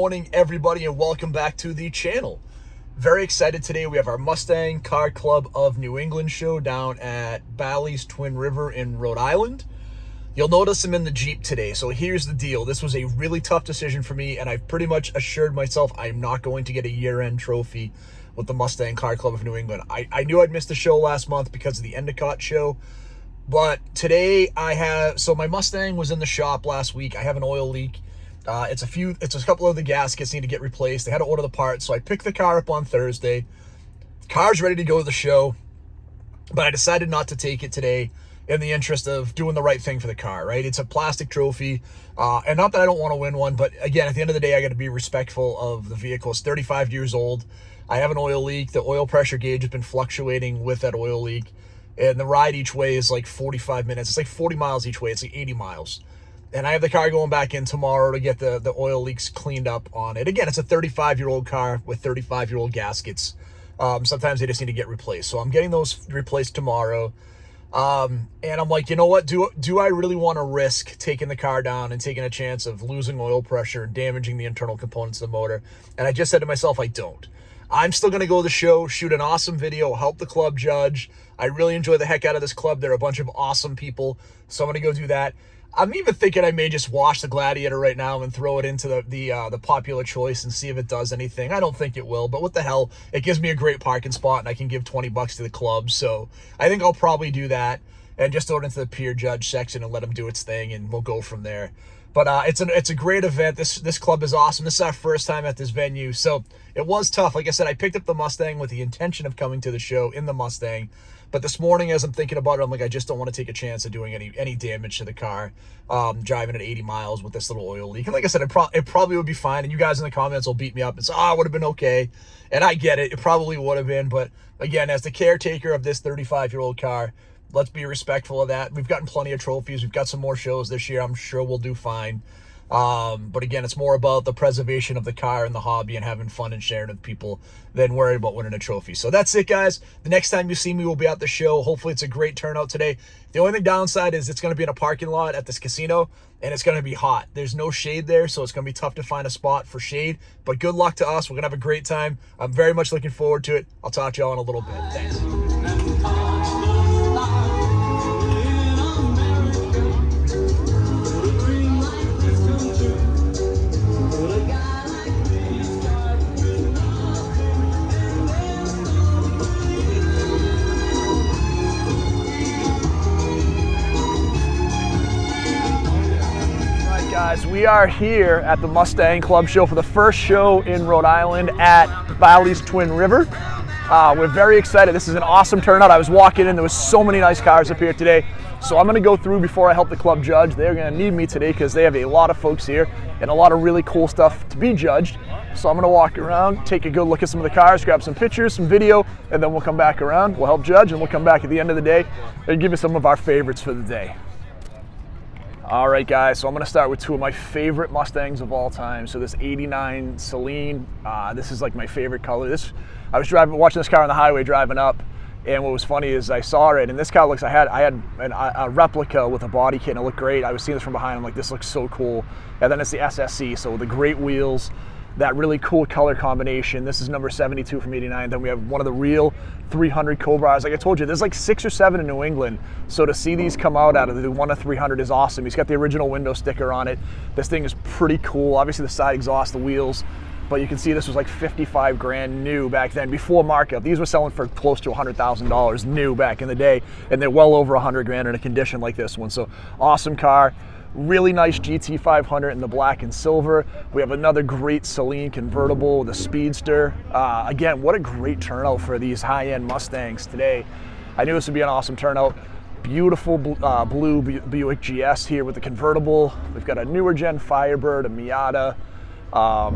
morning, everybody, and welcome back to the channel. Very excited today. We have our Mustang Car Club of New England show down at Bally's Twin River in Rhode Island. You'll notice I'm in the Jeep today, so here's the deal. This was a really tough decision for me, and I've pretty much assured myself I'm not going to get a year-end trophy with the Mustang Car Club of New England. I knew I'd missed the show last month because of the Endicott show, but today so my Mustang was in the shop last week. I have an oil leak. It's a couple of the gaskets need to get replaced. They had to order the parts, so I picked the car up on Thursday. The car's ready to go to the show, but I decided not to take it today in the interest of doing the right thing for the car, right? It's a plastic trophy, and not that I don't want to win one, but again, at the end of the day, I got to be respectful of the vehicle. It's 35 years old. I have an oil leak. The oil pressure gauge has been fluctuating with that oil leak, and the ride each way is like 45 minutes. It's like 40 miles each way. It's like 80 miles. And I have the car going back in tomorrow to get the oil leaks cleaned up on it. Again, it's a 35-year-old car with 35-year-old gaskets. Sometimes they just need to get replaced. So I'm getting those replaced tomorrow. And I'm like, you know what? Do I really want to risk taking the car down and taking a chance of losing oil pressure and damaging the internal components of the motor? And I just said to myself, I don't. I'm still going to go to the show, shoot an awesome video, help the club judge. I really enjoy the heck out of this club. They're a bunch of awesome people. So I'm going to go do that. I'm even thinking I may just wash the Gladiator right now and throw it into the popular choice and see if it does anything. I don't think it will, but what the hell? It gives me a great parking spot, and I can give 20 bucks to the club. So I think I'll probably do that and just throw it into the peer judge section and let them do its thing, and we'll go from there. But it's a great event. This club is awesome. This is our first time at this venue, so it was tough. Like I said, I picked up the Mustang with the intention of coming to the show in the Mustang. But this morning, as I'm thinking about it, I'm like, I just don't want to take a chance of doing any damage to the car, driving at 80 miles with this little oil leak. And like I said, it probably would be fine. And you guys in the comments will beat me up and say, it would have been okay. And I get it. It probably would have been. But again, as the caretaker of this 35-year-old car, let's be respectful of that. We've gotten plenty of trophies. We've got some more shows this year. I'm sure we'll do fine. But again, it's more about the preservation of the car and the hobby and having fun and sharing with people than worried about winning a trophy. So that's it, guys. The next time you see me, we'll be at the show. Hopefully it's a great turnout today. The only downside is it's going to be in a parking lot at this casino, and it's going to be hot. There's no shade there, so it's going to be tough to find a spot for shade. But good luck to us. We're going to have a great time. I'm very much looking forward to it. I'll talk to y'all in a little bit. Thanks. Guys, we are here at the Mustang Club show for the first show in Rhode Island at Bally's Twin River. We're very excited. This is an awesome turnout. I was walking in, there was so many nice cars up here today. So I'm going to go through before I help the club judge. They're going to need me today because they have a lot of folks here and a lot of really cool stuff to be judged. So I'm going to walk around, take a good look at some of the cars, grab some pictures, some video, and then we'll come back around. We'll help judge, and we'll come back at the end of the day and give you some of our favorites for the day. All right, guys, so I'm going to start with two of my favorite Mustangs of all time. So this 89 Celine, this is like my favorite color. I was watching this car on the highway driving up, and what was funny is I saw it, and this car looks, I had a replica with a body kit, and it looked great. I was seeing this from behind. I'm like, this looks so cool. And then it's the SSC, so the great wheels, that really cool color combination. This is number 72 from 89. Then we have one of the real 300 Cobras. Like I told you, there's like 6 or 7 in New England. So to see these come out of the 1 of 300 is awesome. He's got the original window sticker on it. This thing is pretty cool. Obviously the side exhaust, the wheels, but you can see this was like 55 grand new back then before markup. These were selling for close to $100,000 new back in the day, and they're well over 100 grand in a condition like this one. So awesome car. Really nice GT500 in the black and silver. We have another great Celine convertible, the Speedster. Again, what a great turnout for these high-end Mustangs today. I knew this would be an awesome turnout. Beautiful blue Buick GS here with the convertible. We've got a newer gen Firebird, a Miata.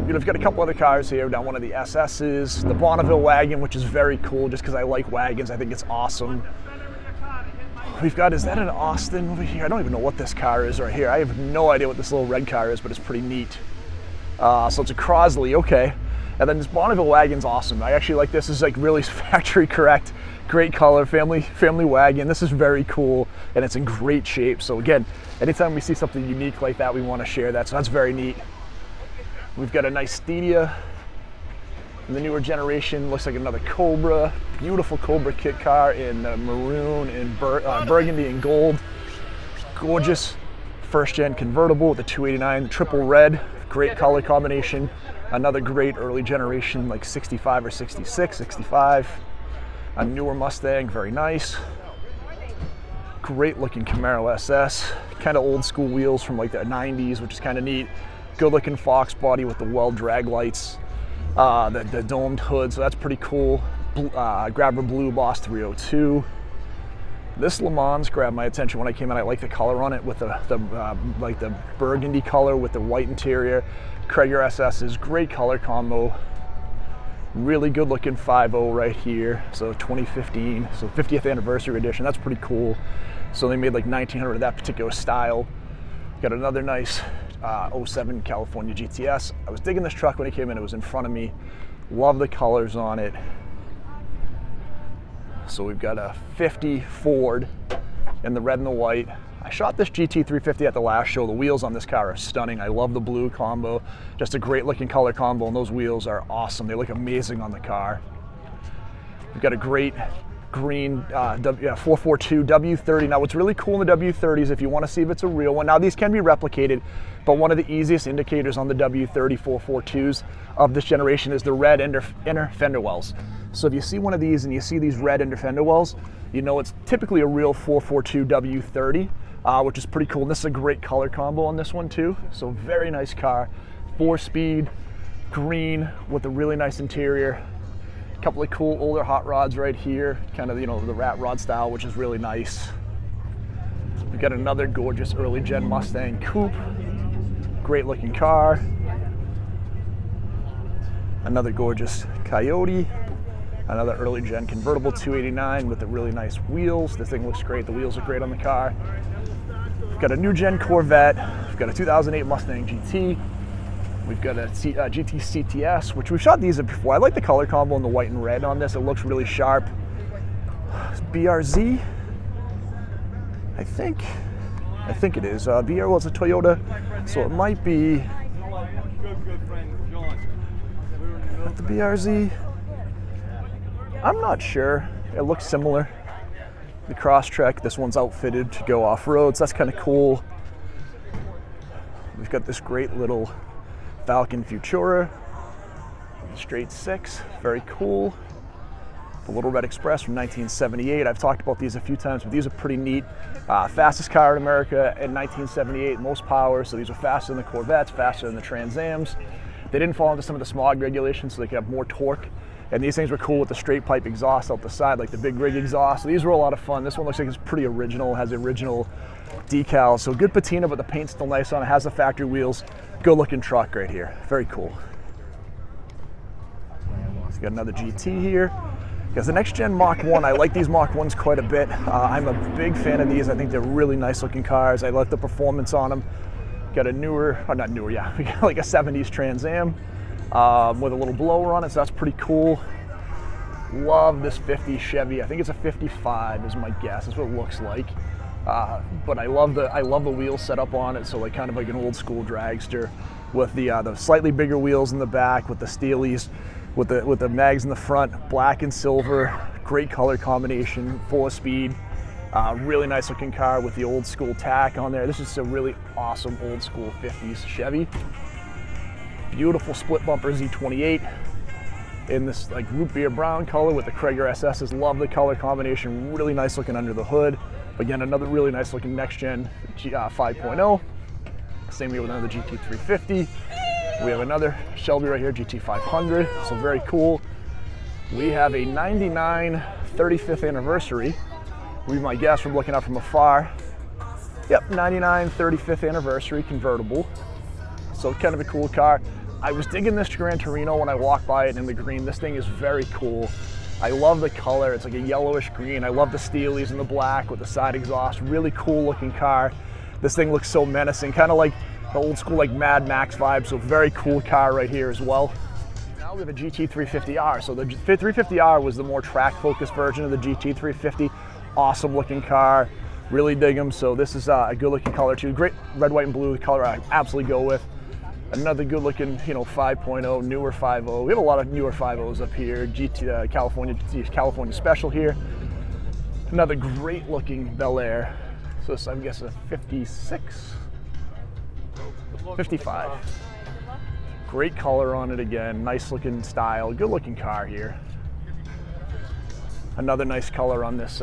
We've got a couple other cars here, down one of the SS's, the Bonneville wagon, which is very cool just because I like wagons. I think it's awesome. We've got, is that an Austin over here? I don't even know what this car is right here. I have no idea what this little red car is, but it's pretty neat. So it's a Crosley, okay. And then this Bonneville wagon's awesome. I actually like this. This is like really factory correct, great color, family wagon. This is very cool, and it's in great shape. So again, anytime we see something unique like that, we want to share that. So that's very neat. We've got a nice Stadia. The newer generation looks like another Cobra. Beautiful Cobra kit car in maroon and burgundy and gold. Gorgeous first gen convertible with the 289 triple red. Great color combination. Another great early generation like 65 or 66, 65. A newer Mustang, very nice. Great looking Camaro SS. Kind of old school wheels from like the 90s, which is kind of neat. Good looking Fox body with the well drag lights. The domed hood, so that's pretty cool. Grabber blue Boss 302. This Le Mans grabbed my attention when I came in. I like the color on it with the burgundy color with the white interior. Cragar SS's great color combo. Really good looking 5.0 right here. So 2015, so 50th anniversary edition. That's pretty cool. So they made like 1900 of that particular style. Got another nice 07 California GTS. I was digging this truck when it came in. It was in front of me. Love the colors on it. So we've got a 50 Ford in the red and the white. I shot this GT350 at the last show. The wheels on this car are stunning. I love the blue combo. Just a great looking color combo, and those wheels are awesome. They look amazing on the car. We've got a great green 442 W30. Now what's really cool in the W30s, if you want to see if it's a real one, now these can be replicated, but one of the easiest indicators on the W30 442s of this generation is the red inner fender wells. So if you see one of these and you see these red inner fender wells, you know it's typically a real 442 W30, which is pretty cool. And this is a great color combo on this one too. So very nice car, 4-speed, green with a really nice interior. Couple of cool older hot rods right here, kind of, you know, the rat rod style, which is really nice. We've got another gorgeous early gen Mustang coupe. Great looking car. Another gorgeous Coyote. Another early gen convertible 289 with the really nice wheels. This thing looks great. The wheels are great on the car. We've got a new gen Corvette. We've got a 2008 Mustang GT. We've got a GT CTS, which we've shot these before. I like the color combo in the white and red on this. It looks really sharp. BRZ, I think it is. BR was a Toyota, so it might be the BRZ. I'm not sure. It looks similar. The Crosstrek, this one's outfitted to go off-road, so that's kind of cool. We've got this great little Falcon Futura, straight 6, very cool. The Little Red Express from 1978. I've talked about these a few times, but these are pretty neat. Fastest car in America in 1978, most power, so these are faster than the Corvettes, faster than the Trans Ams. They didn't fall into some of the smog regulations, so they could have more torque. And these things were cool with the straight pipe exhaust out the side, like the big rig exhaust. So these were a lot of fun. This one looks like it's pretty original, has the original decals. So good patina, but the paint's still nice on it. Has the factory wheels. Good looking truck right here. Very cool. So got another GT here. Because the next gen Mach 1, I like these Mach 1s quite a bit. I'm a big fan of these. I think they're really nice looking cars. I like the performance on them. Got a newer, or not newer, yeah, we got like a 70s Trans Am with a little blower on it, so that's pretty cool. Love this 50 Chevy. I think it's a 55 is my guess. That's what it looks like. But I love the wheel setup on it, so like kind of like an old school dragster with the slightly bigger wheels in the back, with the steelies, with the mags in the front, black and silver. Great color combination, 4-speed. Really nice looking car with the old school tack on there. This is a really awesome old school 50s Chevy. Beautiful split bumper Z28 in this like root beer brown color with the Cragar SS's. Love the color combination. Really nice looking under the hood. Again, another really nice looking next gen 5.0. Same here with another GT350. We have another Shelby right here, GT500. So very cool. We have a 99 35th anniversary. We might guess from looking up from afar. Yep, 99 35th anniversary convertible. So kind of a cool car. I was digging this Gran Torino when I walked by it in the green. This thing is very cool. I love the color. It's like a yellowish green. I love the steelies and the black with the side exhaust. Really cool looking car. This thing looks so menacing, kind of like the old school like Mad Max vibe. So very cool car right here as well. Now we have a GT350R. So the 350R was the more track focused version of the GT350. Awesome looking car. Really dig them. So this is a good looking color too. Great red, white, and blue color I absolutely go with. Another good looking, 5.0, newer 5.0. We have a lot of newer 5.0s up here. California Special here. Another great looking Bel Air. So this, I guess, a 56, 55. Great color on it again. Nice looking style. Good looking car here. Another nice color on this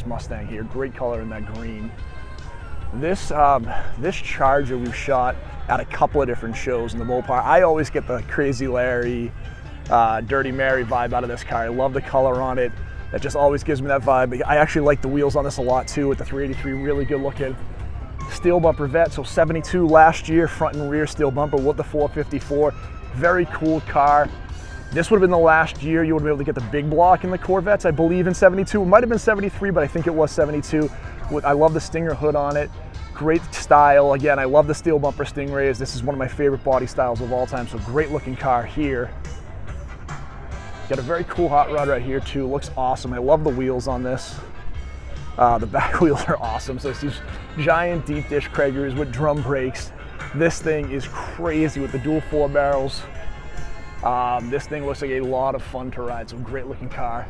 Mustang here. Great color in that green. This Charger we've shot at a couple of different shows in the Mopar. I always get the Crazy Larry, Dirty Mary vibe out of this car. I love the color on it. That just always gives me that vibe. I actually like the wheels on this a lot too with the 383, really good looking. Steel bumper vet, so 72 last year, front and rear steel bumper with the 454. Very cool car. This would have been the last year you would be able to get the big block in the Corvettes, I believe, in 72. It might have been 73, but I think it was 72. I love the Stinger hood on it. Great style. Again, I love the steel bumper Stingrays. This is one of my favorite body styles of all time, so great looking car here. Got a very cool hot rod right here too. Looks awesome. I love the wheels on this. The back wheels are awesome. So it's these giant deep dish Kragers with drum brakes. This thing is crazy with the dual 4 barrels. This thing looks like a lot of fun to ride, so great looking car.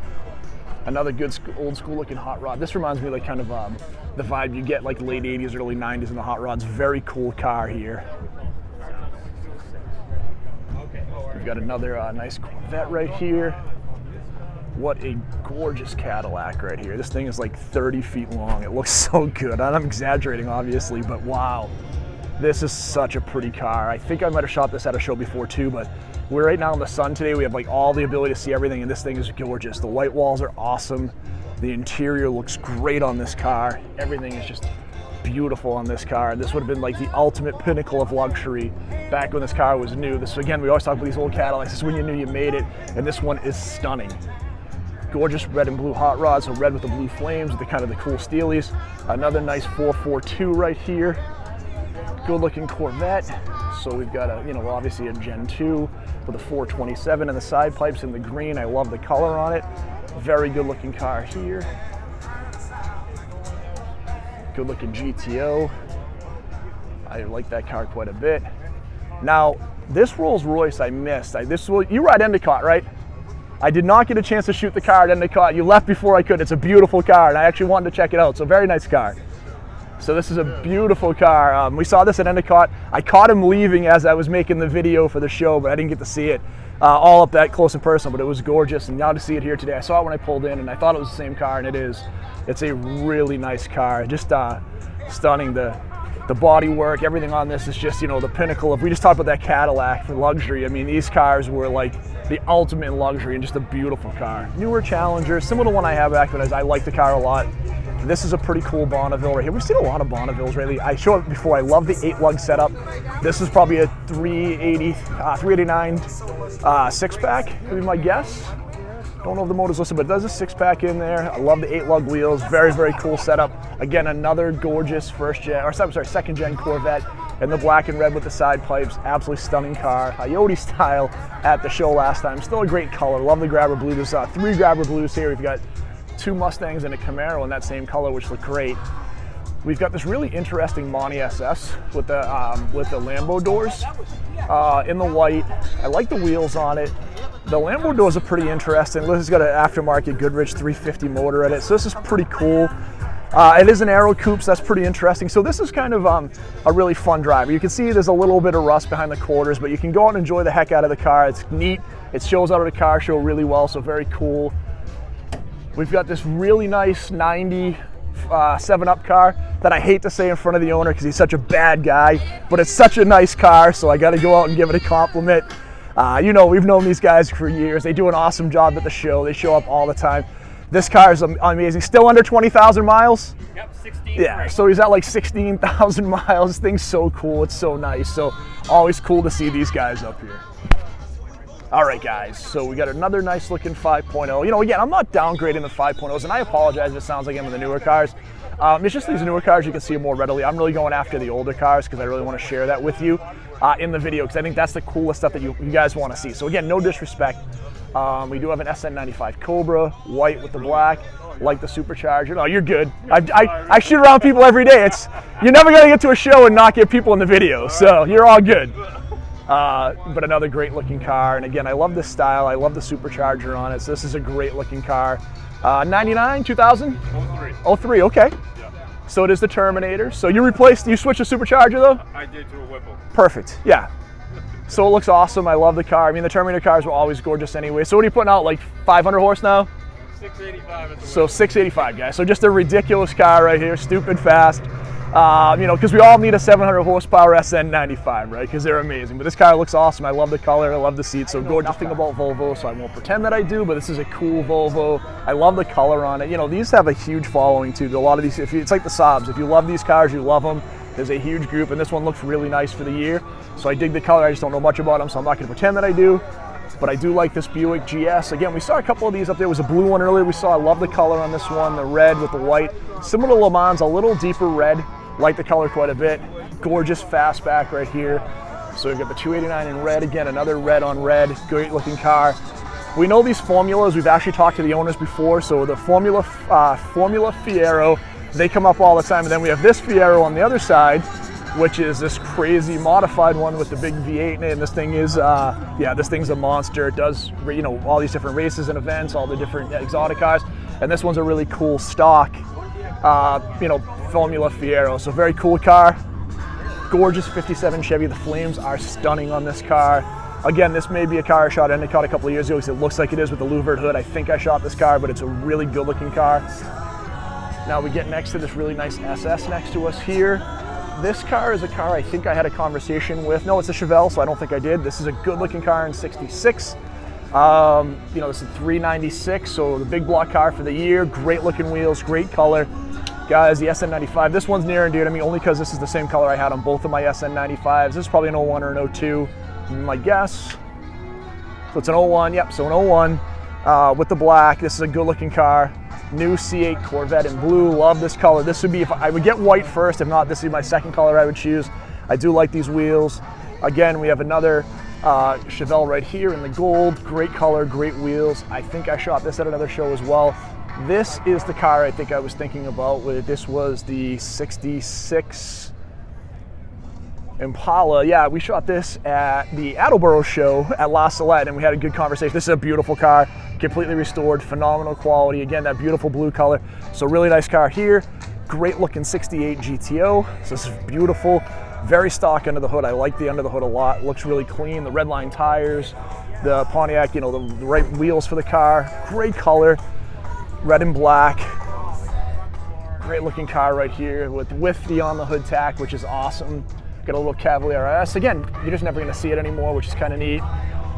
Another good old school looking hot rod. This reminds me like kind of the vibe you get like late 80s, early 90s in the hot rods. Very cool car here. We've got another nice Corvette right here. What a gorgeous Cadillac right here. This thing is like 30 feet long. It looks so good. I'm exaggerating obviously, but wow. This is such a pretty car. I think I might have shot this at a show before too, but we're right now in the sun today. We have like all the ability to see everything, and this thing is gorgeous. The white walls are awesome. The interior looks great on this car. Everything is just beautiful on this car. This would have been like the ultimate pinnacle of luxury back when this car was new. This, again, we always talk about these old Cadillacs. This is when you knew you made it, and this one is stunning. Gorgeous red and blue hot rods, so red with the blue flames, with the kind of the cool steelies. Another nice 442 right here. Good looking Corvette. So we've got a, obviously a Gen 2 with a 427 and the side pipes in the green. I love the color on it. Very good looking car here. Good looking GTO. I like that car quite a bit. Now, this Rolls Royce I missed. You ride Endicott, right? I did not get a chance to shoot the car at Endicott. You left before I could. It's a beautiful car, and I actually wanted to check it out. So very nice car. So this is a beautiful car. We saw this at Endicott. I caught him leaving as I was making the video for the show, but I didn't get to see it all up that close and personal, but it was gorgeous. And now to see it here today, I saw it when I pulled in, and I thought it was the same car, and it is. It's a really nice car. Just stunning. The body work, everything on this is just, the pinnacle of, we just talked about that Cadillac for luxury. I mean, these cars were like the ultimate in luxury and just a beautiful car. Newer Challenger, similar to one I have back, but I like the car a lot. This is a pretty cool Bonneville right here. We've seen a lot of Bonnevilles lately. I showed it before. I love the 8-lug setup. This is probably a 389 six-pack, would be my guess. Don't know if the motor's listed, but it does a 6-pack in there. I love the 8-lug wheels. Very, very cool setup. Again, another gorgeous second gen Corvette in the black and red with the side pipes. Absolutely stunning car. Coyote style at the show last time. Still a great color. Love the grabber blue. There's 3 grabber blues here. We've got 2 Mustangs and a Camaro in that same color, which look great. We've got this really interesting Monty SS with the Lambo doors in the white. I like the wheels on it. The Lambo doors are pretty interesting. This has got an aftermarket Goodrich 350 motor in it, so this is pretty cool. It is an aero coupe, so that's pretty interesting. So this is kind of a really fun driver. You can see there's a little bit of rust behind the quarters, but you can go out and enjoy the heck out of the car. It's neat. It shows out at a car show really well, so very cool. We've got this really nice 90 7-Up car that I hate to say in front of the owner because he's such a bad guy, but it's such a nice car, so I got to go out and give it a compliment. We've known these guys for years. They do an awesome job at the show. They show up all the time. This car is amazing. Still under 20,000 miles? Yep, 16. Yeah, right. so he's at like 16,000 miles. This thing's so cool. It's so nice. So always cool to see these guys up here. All right, guys, so we got another nice looking 5.0. Again, I'm not downgrading the 5.0s, and I apologize if it sounds like I'm in the newer cars. It's just these newer cars you can see more readily. I'm really going after the older cars because I really want to share that with you in the video because I think that's the coolest stuff that you guys want to see. So again, no disrespect, We do have an SN95 Cobra, white with the black, like the supercharger. Oh, you're good. I shoot around people every day. You're never gonna get to a show and not get people in the video, so you're all good. But another great looking car, and again, I love this style. I love the supercharger on it. So this is a great looking car. 99, 2000? 03. 03, okay. Yeah. So it is the Terminator. So you switched the supercharger though? I did to a Whipple. Perfect, yeah. So it looks awesome. I love the car. I mean, the Terminator cars were always gorgeous anyway. So what are you putting out, like 500 horse now? 685 at the So 685, guys. So just a ridiculous car right here, stupid fast. You know, because we all need a 700 horsepower SN95, right? Because they're amazing. But this car looks awesome. I love the color. I love the seats. So gorgeous thing about Volvo. So I won't pretend that I do, but this is a cool Volvo. I love the color on it. You know, these have a huge following too. A lot of these, it's like the Saabs. If you love these cars, you love them. There's a huge group, and this one looks really nice for the year. So I dig the color. I just don't know much about them, so I'm not going to pretend that I do. But I do like this Buick GS. Again, we saw a couple of these up there. There was a blue one earlier we saw. I love the color on this one, the red with the white. Similar to Le Mans, a little deeper red. Like the color quite a bit. Gorgeous fastback right here. So we've got the 289 in red. Again, another red on red. Great looking car. We know these formulas. We've actually talked to the owners before. So the Formula Fiero, they come up all the time. And then we have this Fiero on the other side, which is this crazy modified one with the big V8 in it. And this thing is, yeah, this thing's a monster. It does, you know, all these different races and events, all the different exotic cars. And this one's a really cool stock, you know, Formula Fiero. So very cool car. Gorgeous 57 Chevy. The flames are stunning on this car. Again, this may be a car I shot at Endicott a couple of years ago because it looks like it is with the louvered hood. I think I shot this car, but it's a really good looking car. Now we get next to this really nice SS next to us here. This car is a car I think I had a conversation with. No, it's a Chevelle, so I don't think I did. This is a good looking car in 66. You know, this is 396, so the big block car for the year. Great looking wheels, great color. Guys, the SN95, this one's near and dear to me only because this is the same color I had on both of my SN95s. This is probably an 01 or an 02, my guess. So it's an 01, yep, so an 01 with the black. This is a good looking car. New C8 Corvette in blue, love this color. This would be, if I would get white first, if not, this would be my second color I would choose. I do like these wheels. Again, we have another Chevelle right here in the gold. Great color, great wheels. I think I shot this at another show as well. This is the car I think I was thinking about. This was the 66 Impala. Yeah, we shot this at the Attleboro show at La Salette, and we had a good conversation. This is a beautiful car, completely restored, phenomenal quality. Again, that beautiful blue color. So really nice car here. Great looking 68 GTO. So this is beautiful. Very stock under the hood. I like the under the hood a lot. Looks really clean. The red line tires, the Pontiac, you know, the right wheels for the car. Great color. Red and black. Great looking car right here with the on the hood tack, which is awesome. Got a little Cavalier S. Again, you're just never gonna see it anymore, which is kind of neat.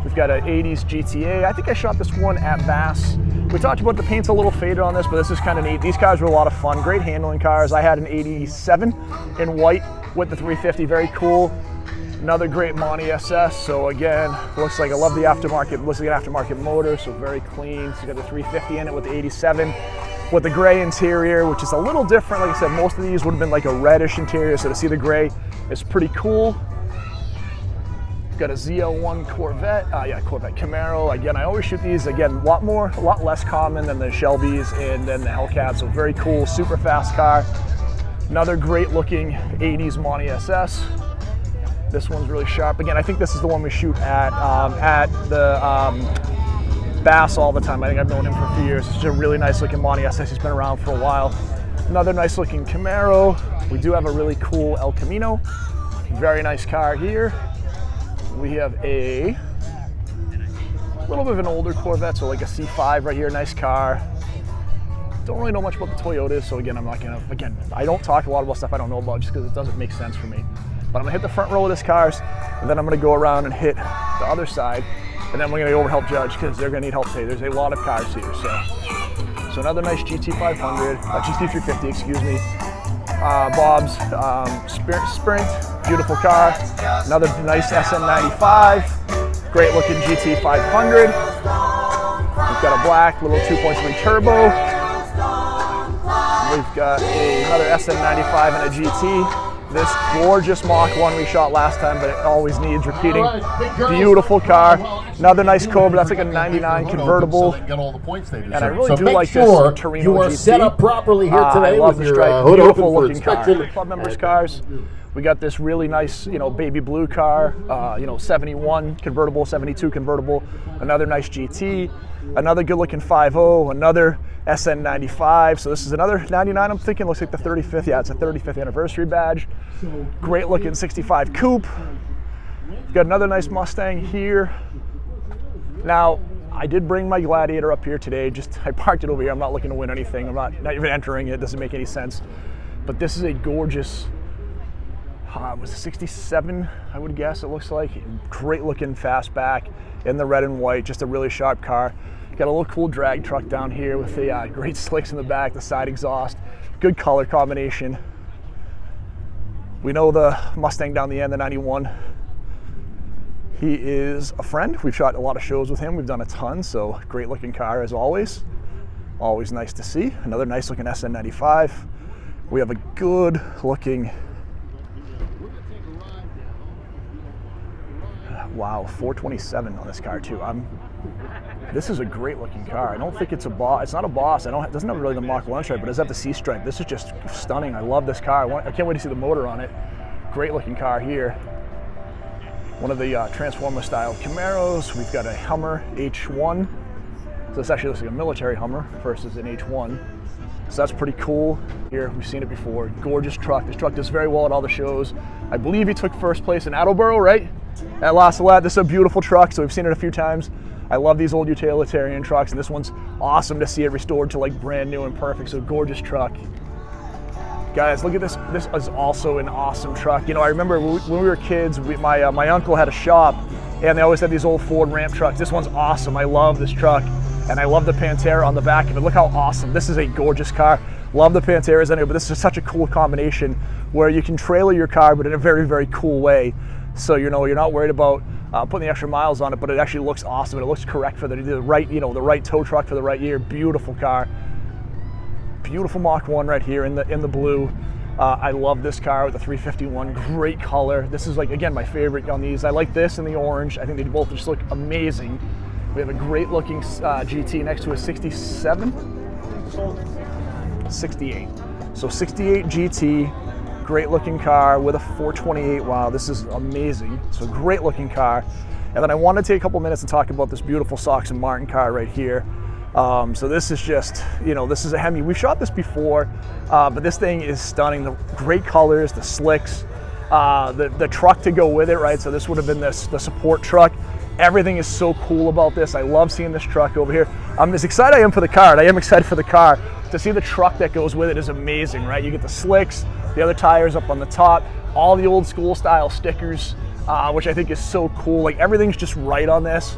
We've got an 80s GTA. I think I shot this one at Bass. We talked about the paint's a little faded on this, but this is kind of neat. These cars were a lot of fun. Great handling cars. I had an 87 in white with the 350, very cool. Another great Monty SS. So again, looks like I love the aftermarket. Looks like an aftermarket motor, so very clean. So you got the 350 in it with the 87, with the gray interior, which is a little different. Like I said, most of these would have been like a reddish interior, so to see the gray is pretty cool. Got a ZL1 Corvette, Corvette Camaro. Again, I always shoot these, again, a lot less common than the Shelbys and then the Hellcat, so very cool, super fast car. Another great looking 80s Monty SS. This one's really sharp. Again, I think this is the one we shoot at the Bass all the time. I think I've known him for a few years. It's just a really nice looking Monty SS. He's been around for a while. Another nice looking Camaro. We do have a really cool El Camino. Very nice car here. We have a little bit of an older Corvette, so like a C5 right here, nice car. Don't really know much about the Toyotas, so again, I don't talk a lot about stuff I don't know about just because it doesn't make sense for me. But I'm gonna hit the front row of this cars, and then I'm gonna go around and hit the other side, and then we're gonna go over help judge because they're gonna need help today. There's a lot of cars here, so another nice GT500, GT350, excuse me. Bob's Sprint, beautiful car. Another nice SN95, great looking GT500. We've got a black little 2.3 turbo. We've got another SN95 and a GT. this gorgeous Mach 1 we shot last time, but it always needs repeating. Beautiful car. Another nice Cobra. That's like a 99 convertible. And I really do like this Torino you are GT. set up properly here today. I love with the your stripe. hood Beautiful open for looking car. inspection. Club members' cars. We got this really nice, baby blue car, 71 convertible, 72 convertible, another nice GT, another good looking 5.0, another SN95. So this is another 99, I'm thinking, looks like the 35th. Yeah, it's a 35th anniversary badge. Great looking 65 coupe. We've got another nice Mustang here. Now, I did bring my Gladiator up here today. I parked it over here. I'm not looking to win anything. I'm not even entering it. It doesn't make any sense. But this is a gorgeous, was it 67, I would guess it looks like. Great looking fastback in the red and white, just a really sharp car. Got a little cool drag truck down here with the great slicks in the back, the side exhaust, good color combination. We know the Mustang down the end, the 91. He is a friend. We've shot a lot of shows with him. We've done a ton, so great looking car as always. Always nice to see. Another nice looking SN95. We have a good looking, wow, 427 on this car too. This is a great looking car. I don't think it's a boss. It's not a boss. It doesn't have really the Mach 1 stripe, but it does have the C stripe. This is just stunning. I love this car. I can't wait to see the motor on it. Great looking car here. One of the Transformer style Camaros. We've got a Hummer H1. So this actually looks like a military Hummer versus an H1. So that's pretty cool. Here, we've seen it before. Gorgeous truck. This truck does very well at all the shows. I believe he took first place in Attleboro, right? At La Salette. This is a beautiful truck, so we've seen it a few times. I love these old utilitarian trucks, and this one's awesome to see it restored to like brand new and perfect. So gorgeous truck. Guys, look at this. This is also an awesome truck. I remember when we were kids, my uncle had a shop, and they always had these old Ford Ramp trucks. This one's awesome. I love this truck, and I love the Pantera on the back of it. Look how awesome. This is a gorgeous car. Love the Panteras anyway, but this is such a cool combination where you can trailer your car, but in a very, very cool way. So you're not worried about putting the extra miles on it, but it actually looks awesome. It looks correct for the right, the right tow truck for the right year. Beautiful car. Beautiful Mach 1 right here in the blue. I love this car with the 351. Great color. This is, like, again, my favorite on these. I like this and the orange. I think they both just look amazing. We have a great looking GT next to a 67, 68. So 68 GT. Great looking car with a 428. Wow, this is amazing. So great looking car. And then I want to take a couple minutes and talk about this beautiful Sox and Martin car right here. So this is just, this is a Hemi. We've shot this before, but this thing is stunning. The great colors, the slicks, the truck to go with it, right? So this would have been the support truck. Everything is so cool about this. I love seeing this truck over here. As excited I am for the car, and I am excited for the car, to see the truck that goes with it is amazing, right? You get the slicks, the other tires up on the top, all the old school style stickers, which I think is so cool. Like, everything's just right on this.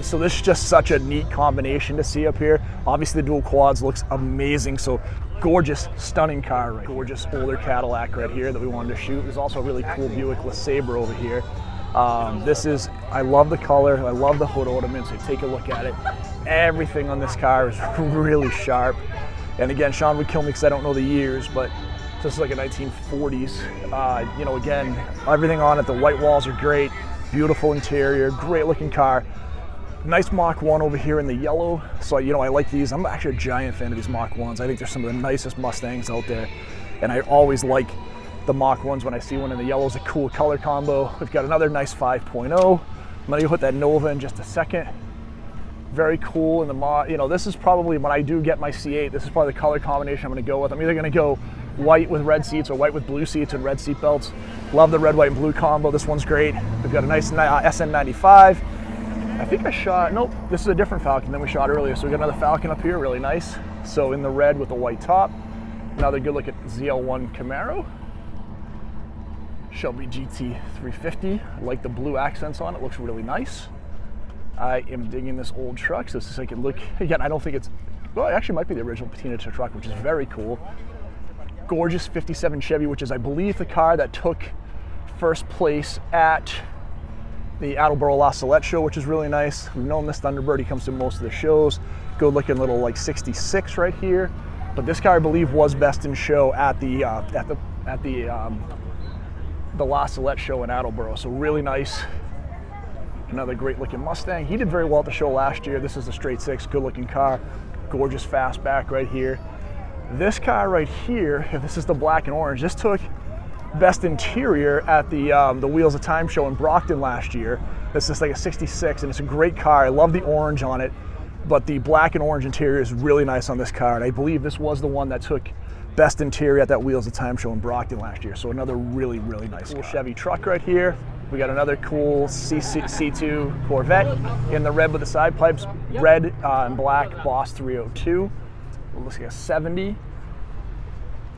So this is just such a neat combination to see up here. Obviously the dual quads looks amazing. So gorgeous, stunning car, right? Gorgeous older Cadillac right here that we wanted to shoot. There's also a really cool Buick LeSabre over here. I love the color, I love the hood ornaments. So take a look at it. Everything on this car is really sharp. And again, Sean would kill me because I don't know the years, but this is like a 1940s. Again, everything on it, the white walls are great, beautiful interior, great looking car. Nice Mach 1 over here in the yellow. So, I like these. I'm actually a giant fan of these Mach 1s. I think they're some of the nicest Mustangs out there. And I always like the Mach 1s when I see one in the yellow. It's a cool color combo. We've got another nice 5.0. I'm gonna put that Nova in just a second. Very cool. And this is probably, when I do get my C8, this is probably the color combination I'm gonna go with. I'm either gonna go white with red seats or white with blue seats and red seat belts. Love the red, white, and blue combo. This one's great. We've got a nice SN95. I think I shot, nope, this is a different Falcon than we shot earlier. So we got another Falcon up here, really nice. So in the red with the white top. Another good look at ZL1 Camaro. Shelby GT 350. I like the blue accents on it, looks really nice. I am digging this old truck, so this is like a look. Again, I don't think it's, well, it actually might be the original patina truck, which is very cool. Gorgeous 57 Chevy, which is, I believe, the car that took first place at the Attleboro La Salette show, which is really nice. We've known this Thunderbird, he comes to most of the shows. Good looking little like 66 right here. But this car, I believe, was best in show at the the La Salette show in Attleboro, so really nice. Another great looking Mustang. He did very well at the show last year. This is a straight six, good looking car. Gorgeous fastback right here. This car right here, if this is the black and orange, this took best interior at the Wheels of Time show in Brockton last year. This is like a 66 and it's a great car. I love the orange on it, but the black and orange interior is really nice on this car. And I believe this was the one that took best interior at that Wheels of Time show in Brockton last year. So another really, really nice cool Chevy truck right here. We got another cool C2 Corvette in the red with the side pipes, red and black Boss 302. It looks like a 70.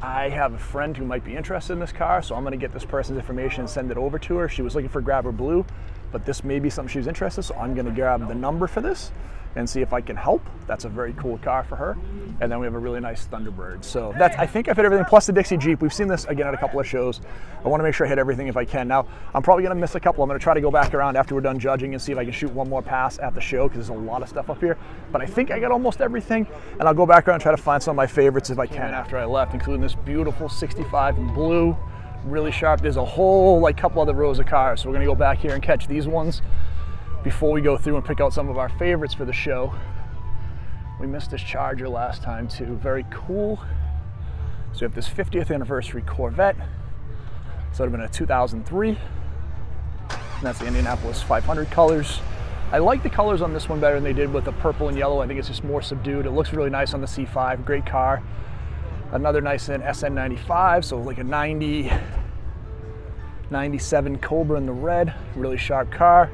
I have a friend who might be interested in this car, so I'm gonna get this person's information and send it over to her. She was looking for Grabber Blue, but this may be something she's interested in, so I'm gonna grab the number for this and see if I can help. That's a very cool car for her. And then we have a really nice Thunderbird. So that's, I think I've hit everything, plus the Dixie Jeep. We've seen this again at a couple of shows. I wanna make sure I hit everything if I can. Now, I'm probably gonna miss a couple. I'm gonna try to go back around after we're done judging and see if I can shoot one more pass at the show, because there's a lot of stuff up here. But I think I got almost everything, and I'll go back around and try to find some of my favorites if I can after I left, including this beautiful 65 in blue, really sharp. There's a whole couple other rows of cars, so we're gonna go back here and catch these ones before we go through and pick out some of our favorites for the show. We missed this Charger last time too, very cool. So we have this 50th anniversary Corvette. So it would have been a 2003. And that's the Indianapolis 500 colors. I like the colors on this one better than they did with the purple and yellow. I think it's just more subdued. It looks really nice on the C5, great car. Another nice in SN95, so like a 90, 97 Cobra in the red, really sharp car.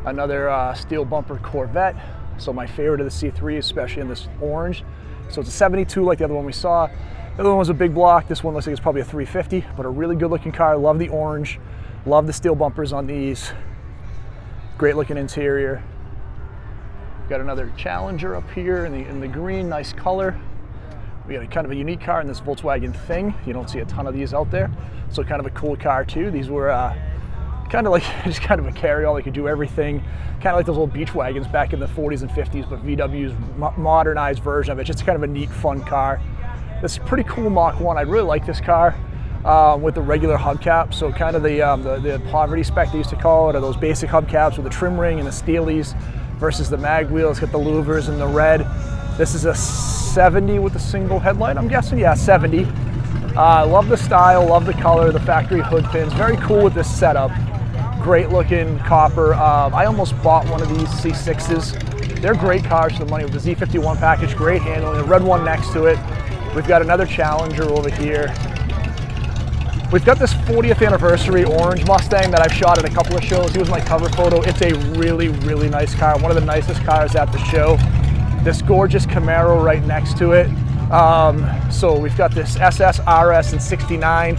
Another steel bumper Corvette. So my favorite of the C3, especially in this orange. So it's a 72 like the other one we saw. The other one was a big block. This one looks like it's probably a 350, but a really good looking car. Love the orange. Love the steel bumpers on these. Great looking interior. Got another Challenger up here in the green, nice color. We got a kind of a unique car in this Volkswagen Thing. You don't see a ton of these out there. So kind of a cool car too. These were kind of like just kind of a carry-all. They could do everything. Kind of like those old beach wagons back in the 40s and 50s, but VW's modernized version of it. Just kind of a neat, fun car. This is pretty cool Mach 1. I really like this car with the regular hubcap. So kind of the poverty spec they used to call it, or those basic hubcaps with the trim ring and the Steelies versus the mag wheels. Got the louvers in the red. This is a 70 with a single headlight, I'm guessing. Yeah, 70. Love the style, love the color, the factory hood pins. Very cool with this setup. Great looking copper. I almost bought one of these C6s. They're great cars for the money with the Z51 package, great handling, the red one next to it. We've got another Challenger over here. We've got this 40th anniversary orange Mustang that I've shot at a couple of shows. He was my cover photo. It's a really, really nice car. One of the nicest cars at the show. This gorgeous Camaro right next to it. So we've got this SS, RS, and 69.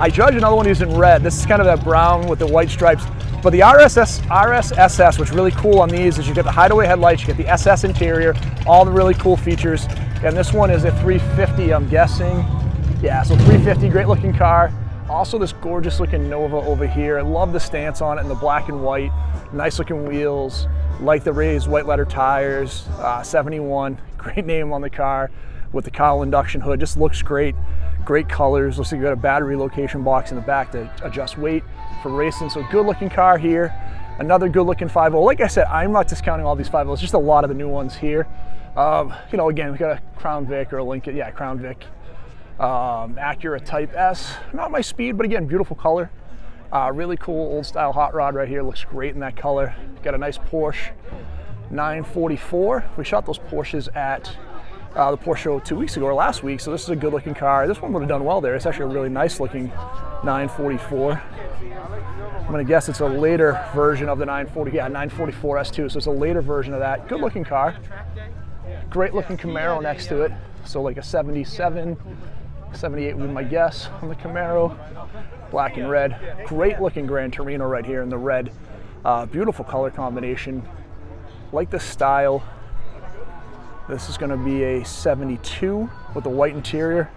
I judge another one who's in red. This is kind of that brown with the white stripes. But the RS SS, what's really cool on these is you get the hideaway headlights, you get the SS interior, all the really cool features. And this one is a 350, I'm guessing. Yeah, so 350, great looking car. Also this gorgeous looking Nova over here. I love the stance on it in the black and white. Nice looking wheels, like the raised white letter tires, 71, great name on the car with the cowl induction hood, just looks great. Great colors. Looks like you got a battery location box in the back to adjust weight for racing. So good looking car here. Another good looking 5.0. Like I said, I'm not discounting all these 5.0s, just a lot of the new ones here. You know, again, we got a Crown Vic or a Lincoln, yeah, Crown Vic. Acura Type S, not my speed, but again, beautiful color. Really cool old style hot rod right here. Looks great in that color. Got a nice Porsche 944. We shot those Porsches at the Porsche show 2 weeks ago or last week, so this is a good looking car. This one would have done well there. It's actually a really nice looking 944. I'm gonna guess it's a later version of the 940, yeah, 944 S2, so it's a later version of that. Good looking car. Great looking Camaro next to it. So like a 77, 78 would be my guess on the Camaro. Black and red. Great looking Gran Torino right here in the red. Beautiful color combination. Like the style. This is going to be a 72 with the white interior.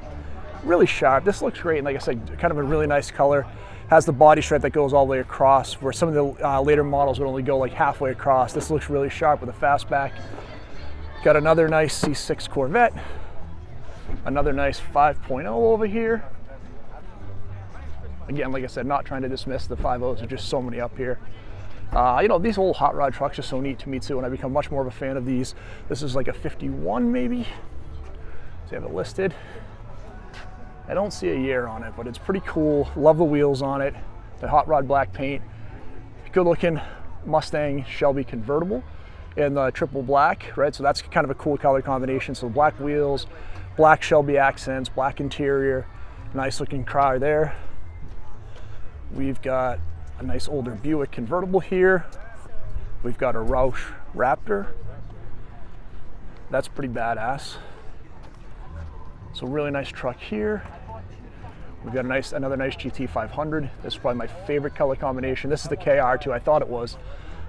Really sharp. This looks great. And like I said, kind of a really nice color. Has the body stripe that goes all the way across, where some of the later models would only go like halfway across. This looks really sharp with a fastback. Got another nice C6 Corvette. Another nice 5.0 over here. Again, like I said, not trying to dismiss the 5.0s. There's just so many up here. You know, these old hot rod trucks are so neat to me too, and I become much more of a fan of these. This is like a 51 maybe. So you have it listed. I don't see a year on it, but it's pretty cool. Love the wheels on it. The hot rod black paint. Good looking Mustang Shelby convertible in the triple black, right? So that's kind of a cool color combination. So black wheels, black Shelby accents, black interior, nice looking car there. We've got a nice older Buick convertible here. We've got a Roush Raptor. That's pretty badass. So really nice truck here. We've got another nice GT 500. This is probably my favorite color combination. This is the KR too, I thought it was.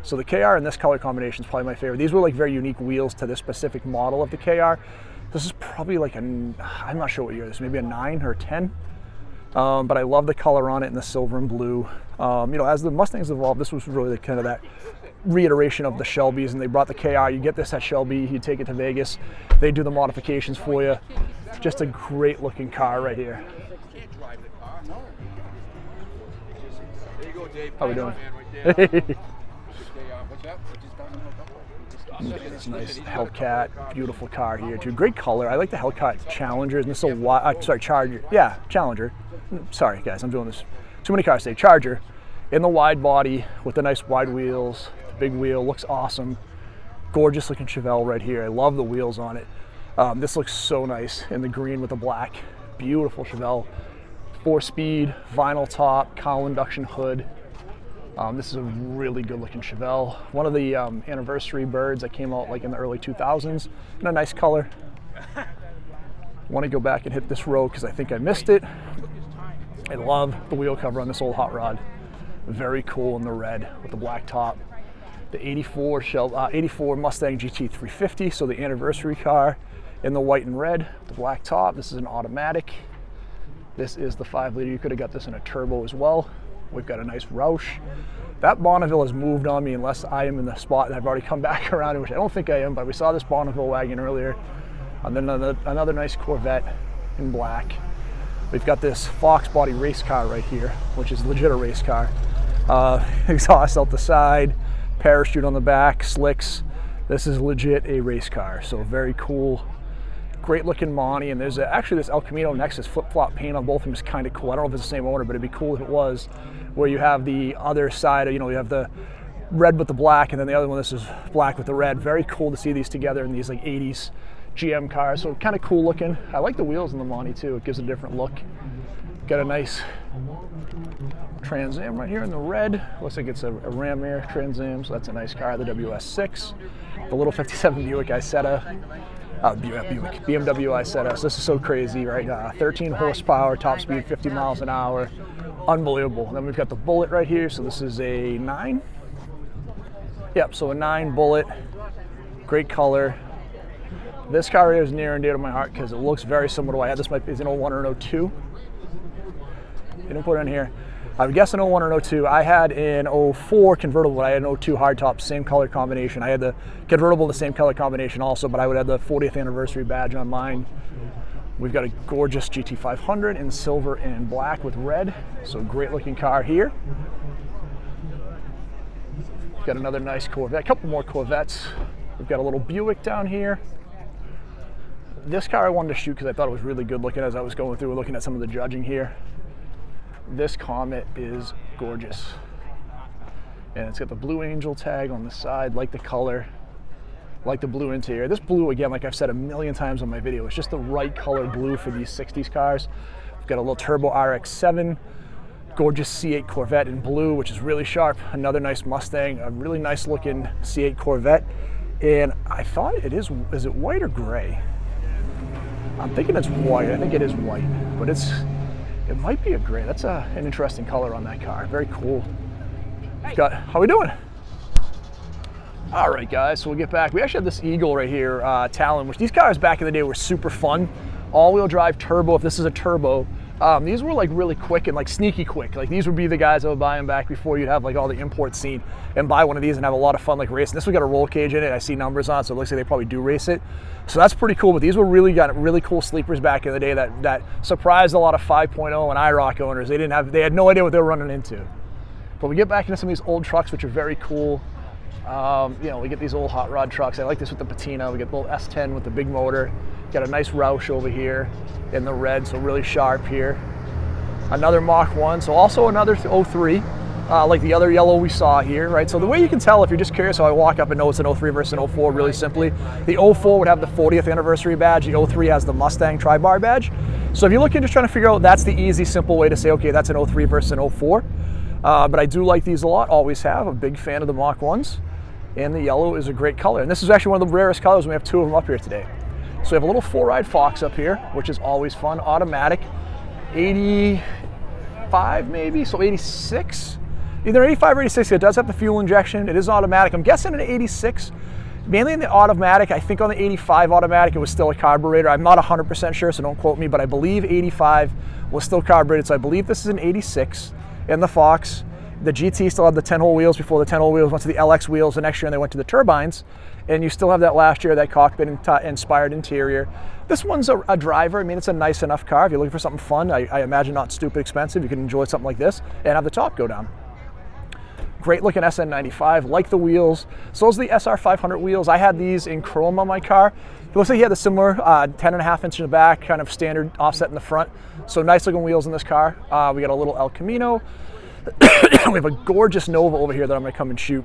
So the KR and this color combination is probably my favorite. These were like very unique wheels to this specific model of the KR. This is probably like I'm not sure what year this is, maybe a 9 or a 10. But I love the color on it in the silver and blue. You know, as the Mustangs evolved, this was really kind of that reiteration of the Shelbys, and they brought the KR. You get this at Shelby, you take it to Vegas, they do the modifications for you. Just a great looking car right here. How we doing? This nice Hellcat, beautiful car here too. Great color. I like the Hellcat Challengers, and this is a sorry, Charger. Yeah, Challenger. Sorry guys, I'm doing this. Too many cars today. Charger in the wide body with the nice wide wheels. The big wheel looks awesome. Gorgeous looking Chevelle right here. I love the wheels on it. This looks so nice in the green with the black. Beautiful Chevelle. 4-speed, vinyl top, cowl induction hood. This is a really good looking Chevelle. One of the anniversary birds that came out like in the early 2000s in a nice color. Want to go back and hit this road because I think I missed it. I love the wheel cover on this old hot rod. Very cool in the red with the black top. The 84 Mustang GT 350, so the anniversary car in the white and red, the black top. This is an automatic. This is the 5-liter. You could have got this in a turbo as well. We've got a nice Roush. That Bonneville has moved on me unless I am in the spot that I've already come back around, which I don't think I am, but we saw this Bonneville wagon earlier. And then another nice Corvette in black. We've got this Fox body race car right here, which is legit a race car. Exhaust out the side, parachute on the back, slicks. This is legit a race car, so very cool. Great looking Monty, and there's actually this El Camino Nexus flip-flop paint on both of them is kind of cool. I don't know if it's the same owner, but it'd be cool if it was, where you have the other side, you know, you have the red with the black, and then the other one, this is black with the red. Very cool to see these together in these like 80s GM cars, so kind of cool looking. I like the wheels in the Monty too, it gives a different look. Got a nice Trans Am right here in the red. Looks like it's a Ram Air Trans Am, so that's a nice car, the WS6. The little 57 Buick Isetta. BMW Isetta. So this is so crazy, right? 13 horsepower, top speed 50 miles an hour. Unbelievable. And then we've got the Bullet right here. So this is a 9. Yep, so a 9 Bullet. Great color. This car here is near and dear to my heart because it looks very similar to what I had. This might be an 01 or an 02. Didn't put it in here. I would guess an 01 or 02. I had an 04 convertible, but I had an 02 hardtop, same color combination. I had the convertible, the same color combination also, but I would have the 40th anniversary badge on mine. We've got a gorgeous GT 500 in silver and black with red. So great looking car here. We've got another nice Corvette, a couple more Corvettes. We've got a little Buick down here. This car I wanted to shoot because I thought it was really good looking as I was going through looking at some of the judging here. This Comet is gorgeous. And it's got the Blue Angel tag on the side, like the color, like the blue interior. This blue, again, like I've said a million times on my video, it's just the right color blue for these 60s cars. We've got a little turbo RX-7, gorgeous C8 Corvette in blue, which is really sharp. Another nice Mustang, a really nice looking C8 Corvette. And I thought it is it white or gray? I'm thinking it's white. I think it is white, but it might be a gray. That's an interesting color on that car. Very cool. How we doing? All right, guys, so we'll get back. We actually have this Eagle right here, Talon, which these cars back in the day were super fun. All-wheel drive turbo, if this is a turbo. These were like really quick and like sneaky quick. Like these would be the guys that would buy them back before you'd have like all the import scene and buy one of these and have a lot of fun like racing. This one got a roll cage in it. I see numbers on it, so it looks like they probably do race it. So that's pretty cool, but these were really cool sleepers back in the day that surprised a lot of 5.0 and IROC owners. They had no idea what they were running into. But we get back into some of these old trucks, which are very cool. You know, we get these old hot rod trucks. I like this with the patina. We get the little S10 with the big motor. Got a nice Roush over here in the red, so really sharp here. Another Mach 1, so also another 03, like the other yellow we saw here, right? So the way you can tell, if you're just curious how I walk up and know it's an 03 versus an 04, really simply, the 04 would have the 40th anniversary badge, the 03 has the Mustang tri-bar badge. So if you're looking, just trying to figure out, that's the easy, simple way to say, okay, that's an 03 versus an 04. But I do like these a lot, always have. A big fan of the Mach 1s. And the yellow is a great color. And this is actually one of the rarest colors, and we have two of them up here today. So we have a little 4-ride Fox up here, which is always fun, automatic, 85 maybe, so 86. Either 85 or 86, it does have the fuel injection, it is automatic. I'm guessing an 86, mainly in the automatic. I think on the 85 automatic, it was still a carburetor. I'm not 100% sure, so don't quote me, but I believe 85 was still carbureted, so I believe this is an 86 in the Fox. The GT still had the 10-hole wheels before the 10-hole wheels went to the LX wheels the next year, and they went to the turbines. And you still have that last year, that cockpit-inspired interior. This one's a driver. I mean, it's a nice enough car. If you're looking for something fun, I imagine not stupid expensive, you can enjoy something like this and have the top go down. Great looking SN95, like the wheels. So those are the SR500 wheels. I had these in chrome on my car. It looks like he had the similar 10.5 inch in the back, kind of standard offset in the front. So nice looking wheels in this car. We got a little El Camino. We have a gorgeous Nova over here that I'm gonna come and shoot.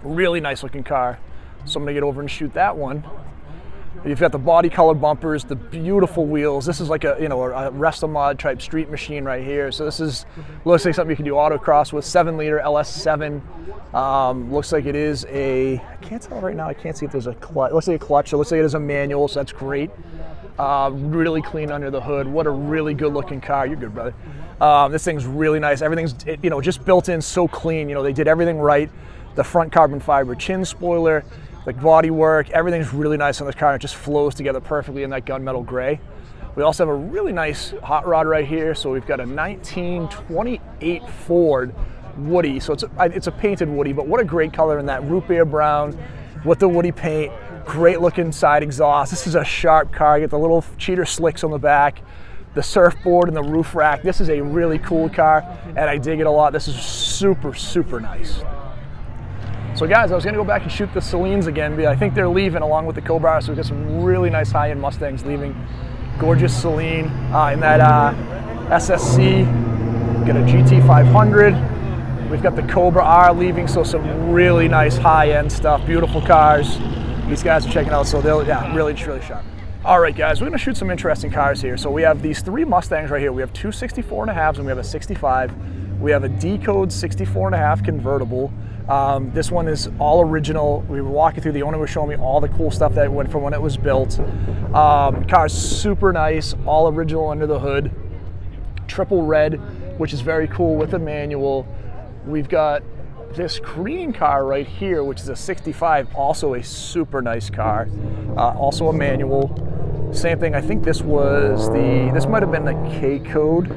Really nice looking car. So I'm gonna get over and shoot that one. You've got the body color bumpers, the beautiful wheels. This is like a, you know, a Restomod type street machine right here. So this is, looks like something you can do autocross with. 7-liter LS7. Looks like it is a, I can't tell right now, I can't see if there's a clutch. It looks like a clutch, so it looks like it is a manual, so that's great. Really clean under the hood. What a really good looking car. You're good, brother. This thing's really nice. Everything's, you know, just built in so clean. You know, they did everything right. The front carbon fiber chin spoiler, the body work, everything's really nice on this car. It just flows together perfectly in that gunmetal gray. We also have a really nice hot rod right here. So we've got a 1928 Ford Woody. So it's a painted Woody, but what a great color in that root beer brown with the Woody paint. Great looking side exhaust. This is a sharp car. You get the little cheater slicks on the back, the surfboard and the roof rack. This is a really cool car, and I dig it a lot. This is super, super nice. So guys, I was gonna go back and shoot the Celines again, but I think they're leaving along with the Cobra, so we've got some really nice high-end Mustangs leaving. Gorgeous Celine in that SSC. Got a GT500. We've got the Cobra R leaving, so some really nice high-end stuff, beautiful cars. These guys are checking out, so they'll, yeah, really sharp. All right, guys, we're gonna shoot some interesting cars here. So we have these 3 Mustangs right here. We have 2 64.5s and we have a 65. We have a D-code 64.5 convertible. This one is all original. We were walking through, the owner was showing me all the cool stuff that went from when it was built. Car's super nice, all original under the hood. Triple red, which is very cool with a manual. We've got this green car right here, which is a 65, also a super nice car. Also a manual. Same thing, I think this was this might have been the K code.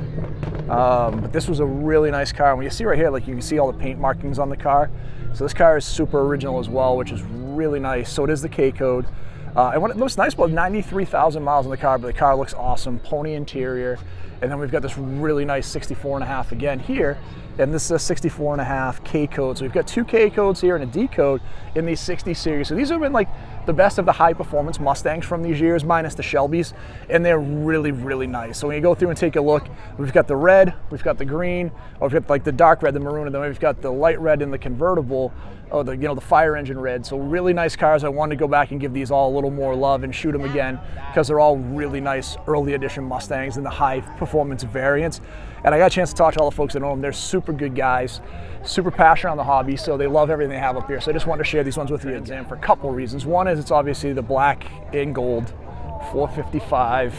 But this was a really nice car. And when you see right here, like you can see all the paint markings on the car. So this car is super original as well, which is really nice. So it is the K code. And what it looks nice about 93,000 miles on the car, but the car looks awesome. Pony interior. And then we've got this really nice 64.5 again here. And this is a 64.5 K code. So we've got 2 K codes here and a D code in these 60 series. So these have been like the best of the high performance Mustangs from these years, minus the Shelbys, and they're really, really nice. So when you go through and take a look, we've got the red, we've got the green, or we've got like the dark red, the maroon, and then we've got the light red in the convertible, or the, you know, the fire engine red. So really nice cars. I wanted to go back and give these all a little more love and shoot them again, because they're all really nice early edition Mustangs in the high performance variants. And I got a chance to talk to all the folks that know them. They're super good guys, super passionate on the hobby, so they love everything they have up here. So I just wanted to share these ones with you, and for a couple reasons. One is it's obviously the black and gold 455.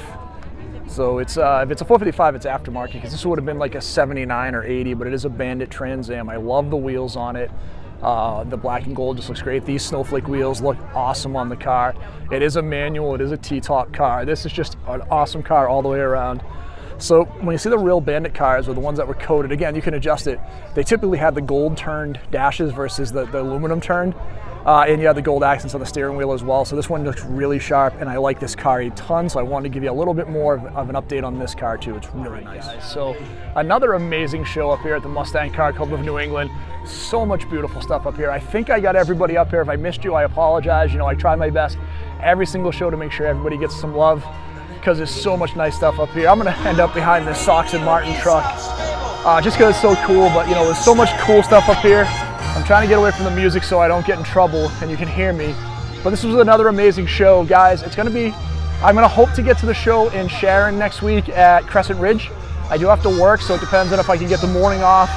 So it's if it's a 455, it's aftermarket, because this would have been like a 79 or 80, but it is a Bandit Trans Am. I love the wheels on it. The black and gold just looks great. These snowflake wheels look awesome on the car. It is a manual, it is a T-top car. This is just an awesome car all the way around. So when you see the real Bandit cars, or the ones that were coated, again, you can adjust it. They typically have the gold turned dashes versus the aluminum turned. And you have the gold accents on the steering wheel as well. So this one looks really sharp, and I like this car a ton. So I wanted to give you a little bit more of an update on this car too. It's really nice. So another amazing show up here at the Mustang Car Club of New England. So much beautiful stuff up here. I think I got everybody up here. If I missed you, I apologize. You know, I try my best every single show to make sure everybody gets some love, because there's so much nice stuff up here. I'm gonna end up behind this Sox and Martin truck just because it's so cool. But you know, there's so much cool stuff up here. I'm trying to get away from the music so I don't get in trouble and you can hear me. But this was another amazing show, guys. It's gonna be, I'm gonna hope to get to the show in Sharon next week at Crescent Ridge. I do have to work, so it depends on if I can get the morning off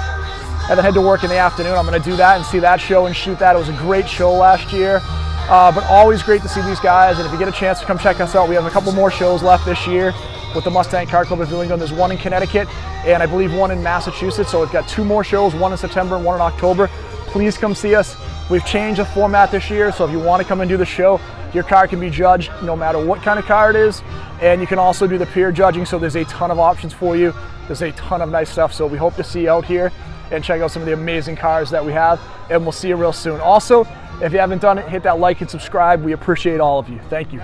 and then head to work in the afternoon. I'm gonna do that and see that show and shoot that. It was a great show last year. But always great to see these guys, and if you get a chance to come check us out, we have a couple more shows left this year with the Mustang Car Club of New England. There's one in Connecticut, and I believe one in Massachusetts, so we've got 2 more shows, one in September and one in October. Please come see us. We've changed the format this year, so if you want to come and do the show, your car can be judged no matter what kind of car it is, and you can also do the peer judging, so there's a ton of options for you. There's a ton of nice stuff, so we hope to see you out here and check out some of the amazing cars that we have, and we'll see you real soon. Also, if you haven't done it, hit that like and subscribe. We appreciate all of you. Thank you.